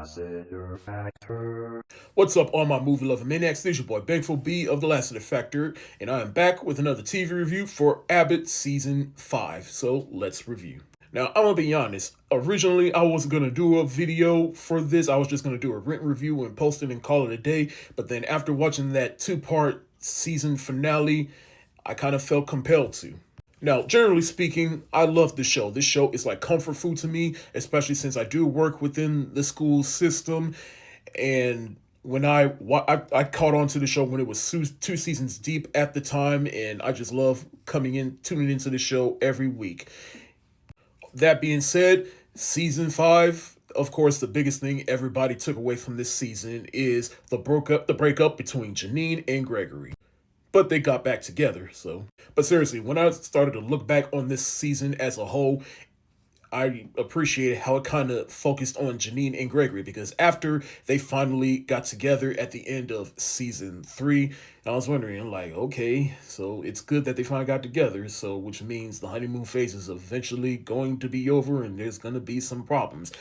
Lassiter Factor. What's up, all my movie loving maniacs? This is your boy Bigful B of the Lassiter Factor, and I am back with another TV review for Abbot Season 5. So let's review. Now, I'm gonna be honest. Originally, I wasn't gonna do a video for this. I was just gonna do a rent review and post it and call it a day. But then, after watching that two-part season finale, I kind of felt compelled to. Now, generally speaking, I love the show. This show is like comfort food to me, especially since I do work within the school system. And when I caught on to the show when it was two seasons deep at the time, and I just love tuning into the show every week. That being said, season 5, of course, the biggest thing everybody took away from this season is the breakup between Janine and Gregory. But they got back together, so. But seriously, when I started to look back on this season as a whole, I appreciated how it kind of focused on Janine and Gregory, because after they finally got together at the end of season 3, I was wondering, like, okay, so it's good that they finally got together, so which means the honeymoon phase is eventually going to be over and there's going to be some problems.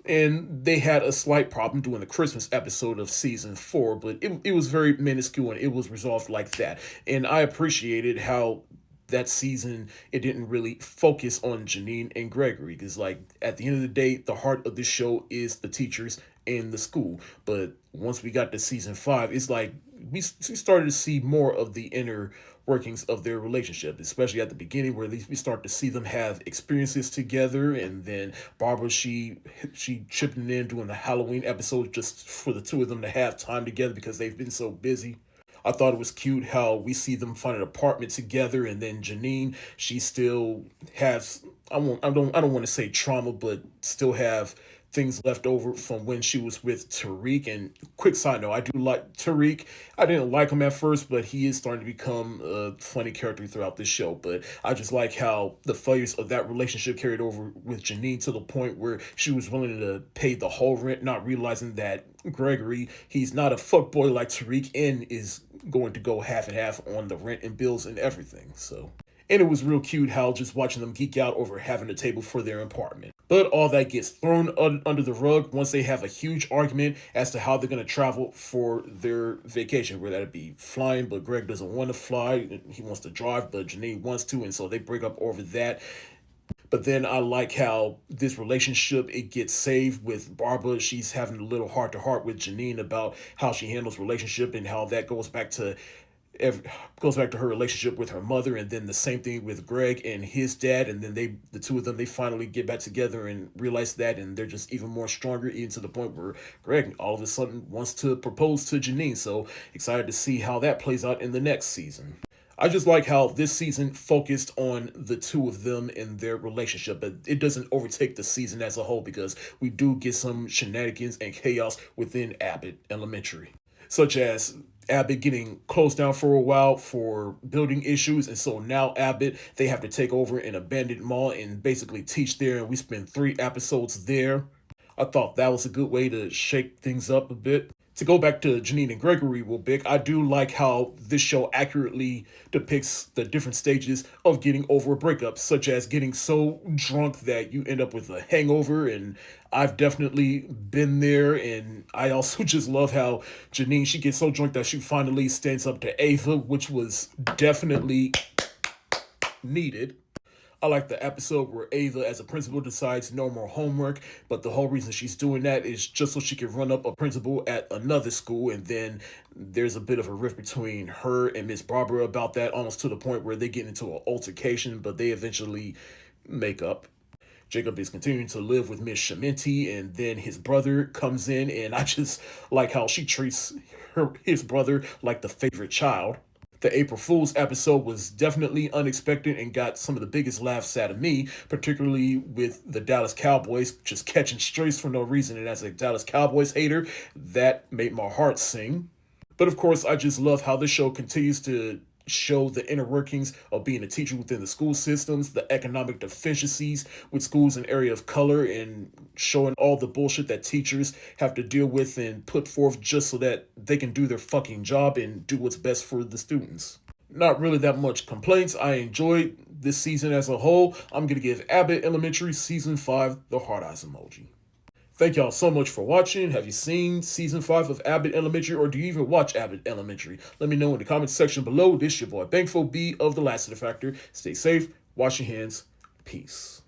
And they had a slight problem during the Christmas episode of season 4, but it was very minuscule and it was resolved like that. And I appreciated how that season it didn't really focus on Janine and Gregory, because like at the end of the day, the heart of the show is the teachers and the school. But once we got to season 5, it's like we started to see more of the inner workings of their relationship, especially at the beginning, where at least we start to see them have experiences together. And then Barbara, she chipping in doing the Halloween episode just for the two of them to have time together because they've been so busy. I thought it was cute how we see them find an apartment together, and then Janine, she still has I don't want to say trauma, but still have things left over from when she was with Tariq. And quick side note, I do like Tariq. I didn't like him at first, but he is starting to become a funny character throughout this show. But I just like how the failures of that relationship carried over with Janine to the point where she was willing to pay the whole rent, not realizing that Gregory, he's not a fuckboy like Tariq, and is going to go half and half on the rent and bills and everything. So, and it was real cute how just watching them geek out over having a table for their apartment. But all that gets thrown under the rug once they have a huge argument as to how they're going to travel for their vacation, where that'd be flying, but Greg doesn't want to fly. He wants to drive, but Janine wants to, and so they break up over that. But then I like how this relationship, it gets saved with Barbara. She's having a little heart to heart with Janine about how she handles relationship, and how that goes back to her relationship with her mother. And then the same thing with Greg and his dad. And then the two of them, they finally get back together and realize that, and they're just even more stronger, even to the point where Greg all of a sudden wants to propose to Janine. So excited to see how that plays out in the next season. I just like how this season focused on the two of them and their relationship, but it doesn't overtake the season as a whole, because we do get some shenanigans and chaos within Abbot Elementary, such as Abbott getting closed down for a while for building issues, and so now Abbott, they have to take over an abandoned mall and basically teach there, and we spent 3 episodes there. I thought that was a good way to shake things up a bit. To go back to Janine and Gregory real big, I do like how this show accurately depicts the different stages of getting over a breakup, such as getting so drunk that you end up with a hangover, and I've definitely been there. And I also just love how Janine, she gets so drunk that she finally stands up to Ava, which was definitely needed. I like the episode where Ava, as a principal, decides no more homework, but the whole reason she's doing that is just so she can run up a principal at another school. And then there's a bit of a rift between her and Miss Barbara about that, almost to the point where they get into an altercation, but they eventually make up. Jacob is continuing to live with Miss Shamenti, and then his brother comes in, and I just like how she treats his brother like the favorite child. The April Fool's episode was definitely unexpected and got some of the biggest laughs out of me, particularly with the Dallas Cowboys just catching strays for no reason. And as a Dallas Cowboys hater, that made my heart sing. But of course, I just love how this show continues to show the inner workings of being a teacher within the school systems, the economic deficiencies with schools in area of color, and showing all the bullshit that teachers have to deal with and put forth just so that they can do their fucking job and do what's best for the students. Not really that much complaints. I enjoyed this season as a whole. I'm going to give Abbott Elementary Season 5 the hard eyes emoji. Thank y'all so much for watching. Have you seen season 5 of Abbott Elementary, or do you even watch Abbott Elementary? Let me know in the comments section below. This your boy Thankful B of the Lassiter Factor. Stay safe, wash your hands, peace.